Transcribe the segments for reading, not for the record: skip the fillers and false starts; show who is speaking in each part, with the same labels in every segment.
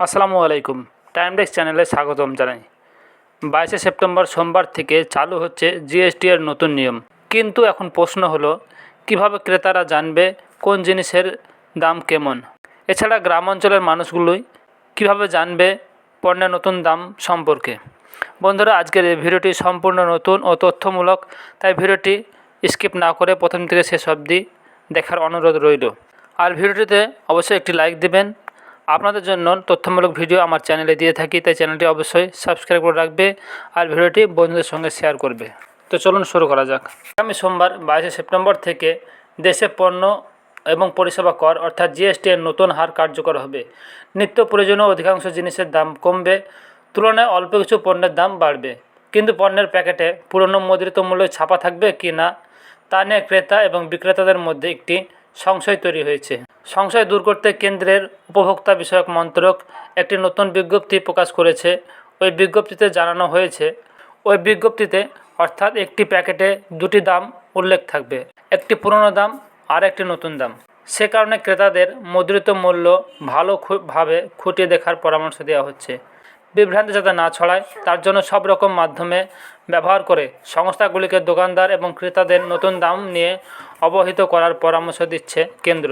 Speaker 1: আসসালামু আলাইকুম। Time desk চ্যানেলে স্বাগতম জানাই। 22শে সেপ্টেম্বর সোমবার থেকে চালু হচ্ছে জিএসটি এর নতুন নিয়ম। কিন্তু এখন প্রশ্ন হলো, কিভাবে ক্রেতারা জানবে কোন জিনিসের দাম কেমন? এছাড়া গ্রাম অঞ্চলের মানুষগুলোই কিভাবে জানবে পণ্যের নতুন দাম সম্পর্কে? বন্ধুরা, আজকের এই ভিডিওটি সম্পূর্ণ নতুন ও তথ্যমূলক, তাই ভিডিওটি স্কিপ না করে প্রথম থেকে শেষ অবধি দেখার অনুরোধ রইল। আর ভিডিওটিতে অবশ্যই একটি লাইক দেবেন। আপনাদের জন্য তথ্যমূলক ভিডিও আমার চ্যানেলে দিয়ে থাকি, তাই চ্যানেলটি অবশ্যই সাবস্ক্রাইব করে রাখবে আর ভিডিওটি বন্ধুদের সঙ্গে শেয়ার করবে। তো চলুন শুরু করা যাক। আগামী সোমবার 22শে সেপ্টেম্বর থেকে দেশে পণ্য এবং পরিষেবা কর অর্থাৎ জিএসটি এর নতুন হার কার্যকর হবে। নিত্য প্রয়োজনীয় অধিকাংশ জিনিসের দাম কমবে, তুলনায় অল্প কিছু পণ্যের দাম বাড়বে। কিন্তু পণ্যের প্যাকেটে পুরনো মুদ্রিত মূল্য ছাপা থাকবে কি না তা নিয়ে ক্রেতা এবং বিক্রেতাদের মধ্যে একটি সংশয় তৈরি হয়েছে। সংশয় দূর করতে কেন্দ্রের উপভোক্তা বিষয়ক মন্ত্রক একটি নতুন বিজ্ঞপ্তি প্রকাশ করেছে। ওই বিজ্ঞপ্তিতে জানানো হয়েছে, অর্থাৎ একটি প্যাকেটে দুটি দাম উল্লেখ থাকবে, একটি পুরনো দাম আর একটি নতুন দাম। সে কারণে ক্রেতাদের মুদ্রিত মূল্য ভালোভাবে খুঁটিয়ে দেখার পরামর্শ দেওয়া হচ্ছে। বিভ্রান্তি যাতে না ছড়ায় তার জন্য সব রকম মাধ্যমে ব্যবহার করে সংস্থাগুলিকে দোকানদার এবং ক্রেতাদের নতুন দাম নিয়ে অবহিত করার পরামর্শ দিচ্ছে কেন্দ্র।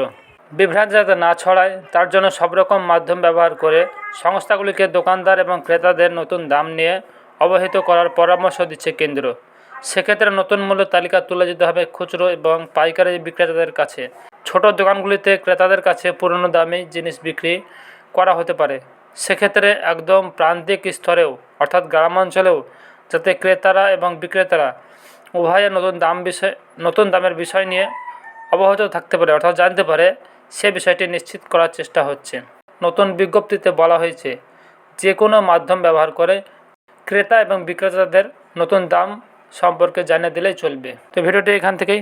Speaker 1: বিভ্রান্তি যাতে না ছড়ায় তার জন্য সব রকম মাধ্যম ব্যবহার করে সংস্থাগুলিকে দোকানদার এবং ক্রেতাদের নতুন দাম নিয়ে অবহিত করার পরামর্শ দিচ্ছে কেন্দ্র। সেক্ষেত্রে নতুন মূল্য তালিকা তুলে দিতে হবে খুচরো এবং পাইকারি বিক্রেতাদের কাছে। ছোট দোকানগুলিতে ক্রেতাদের কাছে পুরনো দামে জিনিস বিক্রি করা হতে পারে। সেক্ষেত্রে একদম প্রান্তিক স্তরেও অর্থাৎ গ্রামাঞ্চলেও যাতে ক্রেতারা এবং বিক্রেতারা উভয়ের নতুন দামের বিষয় নিয়ে অবহিত থাকতে পারে অর্থাৎ জানতে পারে, সে বিষয়টি নিশ্চিত করার চেষ্টা হচ্ছে। নতুন বিজ্ঞপ্তিতে বলা হয়েছে, যে কোনো মাধ্যম ব্যবহার করে ক্রেতা এবং বিক্রেতাদের নতুন দাম সম্পর্কে জানিয়ে দিলেই চলবে। তো ভিডিওটি এখান থেকেই